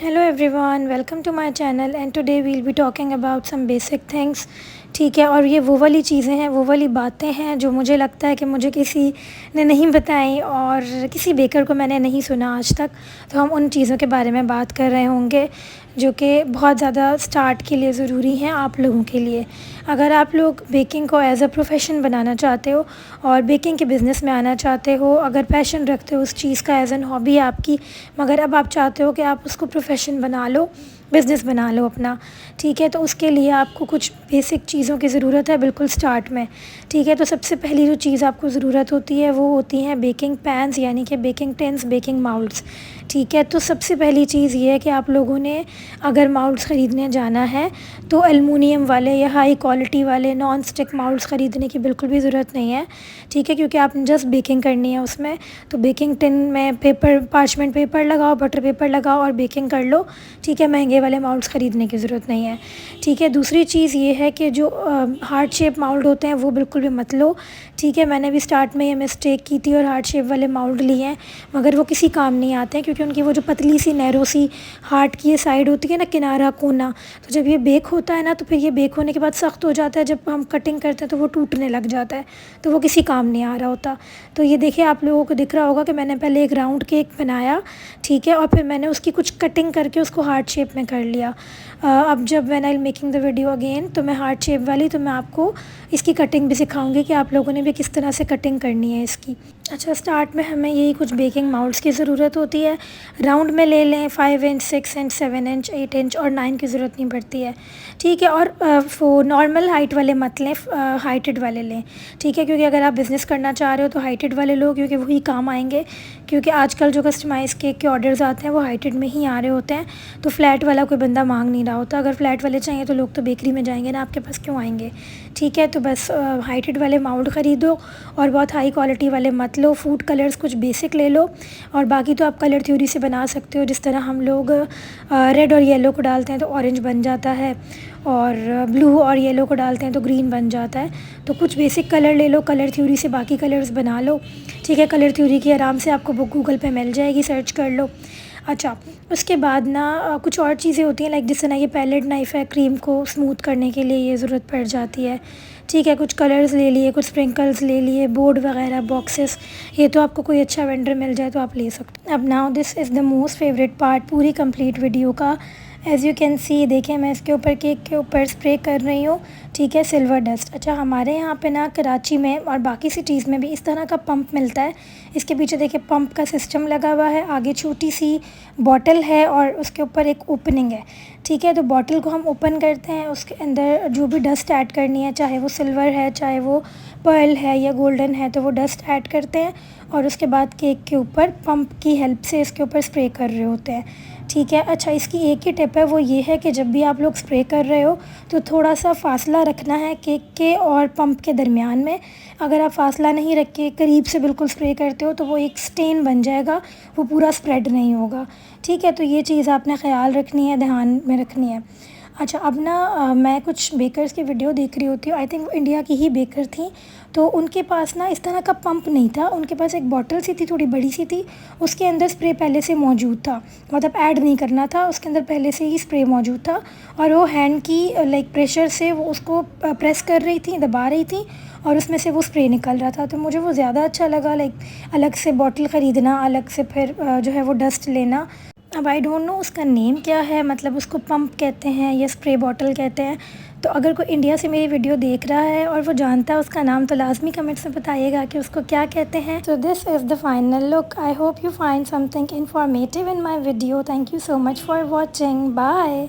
Hello everyone, welcome to my channel and today we'll be talking about some basic things. ठीक है, और ये वो वाली चीज़ें हैं, वो वाली बातें हैं जो मुझे लगता है कि मुझे किसी ने नहीं बताई और किसी बेकर को मैंने नहीं सुना आज तक। तो हम उन चीज़ों के बारे में बात कर रहे होंगे जो कि बहुत ज़्यादा स्टार्ट के लिए ज़रूरी हैं आप लोगों के लिए। अगर आप लोग बेकिंग को एज़ अ प्रोफेशन बनाना चाहते हो और बेकिंग के बिज़नेस में आना चाहते हो, अगर पैशन रखते हो उस चीज़ का, एज़ एन हॉबी आपकी, मगर अब आप चाहते हो कि आप उसको प्रोफेशन बना लो, बिज़नेस बना लो अपना, ठीक है, तो उसके लिए आपको कुछ बेसिक चीज़ों की ज़रूरत है बिल्कुल स्टार्ट में। ठीक है, तो सबसे पहली जो चीज़ आपको ज़रूरत होती है वो होती हैं बेकिंग पैन्स, यानी कि बेकिंग टिन्स, बेकिंग माउल्ड्स। ठीक है, तो सबसे पहली चीज़ ये है कि आप लोगों ने अगर माउल्ड्स ख़रीदने जाना है तो एलुमिनियम वाले या हाई क्वालिटी वाले नॉन स्टिक माउल्ड्स ख़रीदने की बिल्कुल भी ज़रूरत नहीं है। ठीक है, क्योंकि आपने जस्ट बेकिंग करनी है उसमें, तो बेकिंग टिन में पेपर, पार्चमेंट पेपर लगाओ, बटर पेपर लगाओ और बेकिंग कर लो। ठीक है, महंगे वाले माउल्ड्स ख़रीदने की ज़रूरत नहीं है। ठीक है, दूसरी चीज़ ये है कि जो हार्ट शेप माउल्ड होते हैं वो बिल्कुल भी मत लो। ठीक है, मैंने भी स्टार्ट में ये मिस्टेक की थी और हार्ट शेप वाले माउल्ड लिए हैं, मगर वो किसी काम नहीं आते हैं क्योंकि उनकी वो जो पतली सी नैरो सी हार्ट की ये साइड होती है ना, किनारा कोना, तो जब ये बेक होता है ना तो फिर ये बेक होने के बाद सख्त हो जाता है, जब हम कटिंग करते हैं तो वो टूटने लग जाता है, तो वो किसी काम नहीं आ रहा होता। तो ये देखिए, आप लोगों को दिख रहा होगा कि मैंने पहले एक राउंड केक बनाया, ठीक है, और फिर मैंने उसकी कुछ कटिंग करके उसको हार्ट शेप में कर लिया। अब जब when I making the video again तो मैं हार्ट शेप वाली, तो मैं आपको इसकी कटिंग भी सिखाऊंगी कि आप लोगों ने भी किस तरह से कटिंग करनी है इसकी। अच्छा, स्टार्ट में हमें यही कुछ बेकिंग माउल्ड्स की ज़रूरत होती है। राउंड में ले लें, 5 इंच, 6 इंच, 7 इंच, 8 इंच और 9 की ज़रूरत नहीं पड़ती है। ठीक है, और वो नॉर्मल हाइट वाले मत लें, हाइटेड वाले लें। ठीक है, क्योंकि अगर आप बिज़नेस करना चाह रहे हो तो हाइटेड वाले लो, क्योंकि वही काम आएंगे। क्योंकि आजकल जो कस्टमाइज़ केक के ऑर्डर्स आते हैं वो हाइटेड में ही आ रहे होते हैं, तो फ्लैट वाला कोई बंदा मांग नहीं रहा होता। अगर फ्लैट वाले चाहिए तो लोग तो बेकरी में जाएंगे ना, आपके पास क्यों आएंगे। ठीक है, तो बस हाइटेड वाले माउल्ड ख़रीदो और बहुत हाई क्वालिटी वाले मत लो। फूड कलर्स कुछ बेसिक ले लो और बाकी तो आप कलर थ्योरी से बना सकते हो। जिस तरह हम लोग रेड और येलो को डालते हैं तो ऑरेंज बन जाता है, और ब्लू और येलो को डालते हैं तो ग्रीन बन जाता है। तो कुछ बेसिक कलर ले लो, कलर थ्योरी से बाकी कलर्स बना लो। ठीक है, कलर थ्योरी की आराम से आपको बुक गूगल पे मिल जाएगी, सर्च कर लो। अच्छा, उसके बाद ना कुछ और चीज़ें होती हैं, लाइक जिस तरह ये पैलेट नाइफ़ है, क्रीम को स्मूथ करने के लिए ये ज़रूरत पड़ जाती है। ठीक है, कुछ कलर्स ले लिए, कुछ स्प्रिंकल्स ले लिए, बोर्ड वगैरह, बॉक्सेस, ये तो आपको कोई अच्छा वेंडर मिल जाए तो आप ले सकते हो। अब now this is the most favourite part पूरी कंप्लीट वीडियो का। एज़ यू कैन सी, देखें मैं इसके ऊपर, केक के ऊपर स्प्रे कर रही हूँ। ठीक है, सिल्वर डस्ट। अच्छा, हमारे यहाँ पे ना कराची में और बाकी सिटीज़ में भी इस तरह का पंप मिलता है। इसके पीछे देखिए पंप का सिस्टम लगा हुआ है, आगे छोटी सी बॉटल है और उसके ऊपर एक ओपनिंग है। ठीक है, तो बॉटल को हम ओपन करते हैं, उसके अंदर जो भी डस्ट ऐड करनी है, चाहे वो सिल्वर है, चाहे वो पर्ल है या गोल्डन है, तो वो डस्ट ऐड करते हैं और उसके बाद केक के ऊपर पंप की हेल्प से इसके ऊपर स्प्रे कर रहे होते हैं। ठीक है, अच्छा, इसकी एक ही टिप है, वो ये है कि जब भी आप लोग स्प्रे कर रहे हो तो थोड़ा सा फासला रखना है केक के और पंप के दरमियान में। अगर आप फासला नहीं रख के करीब से बिल्कुल स्प्रे करते हो तो वो एक स्टेन बन जाएगा, वो पूरा स्प्रेड नहीं होगा। ठीक है, तो ये चीज़ आपने ख़्याल रखनी है, ध्यान में रखनी है। अच्छा, अब ना मैं कुछ बेकर्स की वीडियो देख रही होती हूँ, आई थिंक वो इंडिया की ही बेकर थी, तो उनके पास ना इस तरह का पंप नहीं था। उनके पास एक बॉटल सी थी, थोड़ी बड़ी सी थी, उसके अंदर स्प्रे पहले से मौजूद था, मतलब ऐड नहीं करना था, उसके अंदर पहले से ही स्प्रे मौजूद था और वो हैंड की लाइक प्रेशर से वो उसको प्रेस कर रही थी, दबा रही थी और उसमें से वो स्प्रे निकल रहा था। तो मुझे वो ज़्यादा अच्छा लगा, लाइक अलग से बॉटल ख़रीदना, अलग से फिर जो है वो डस्ट लेना। अब आई डोंट नो उसका नेम क्या है, मतलब उसको पंप कहते हैं या स्प्रे बॉटल कहते हैं। तो अगर कोई इंडिया से मेरी वीडियो देख रहा है और वो जानता है उसका नाम, तो लाजमी कमेंट्स में बताइएगा कि उसको क्या कहते हैं। So this is the final look. I hope you find something informative in my video. Thank you so much for watching. Bye.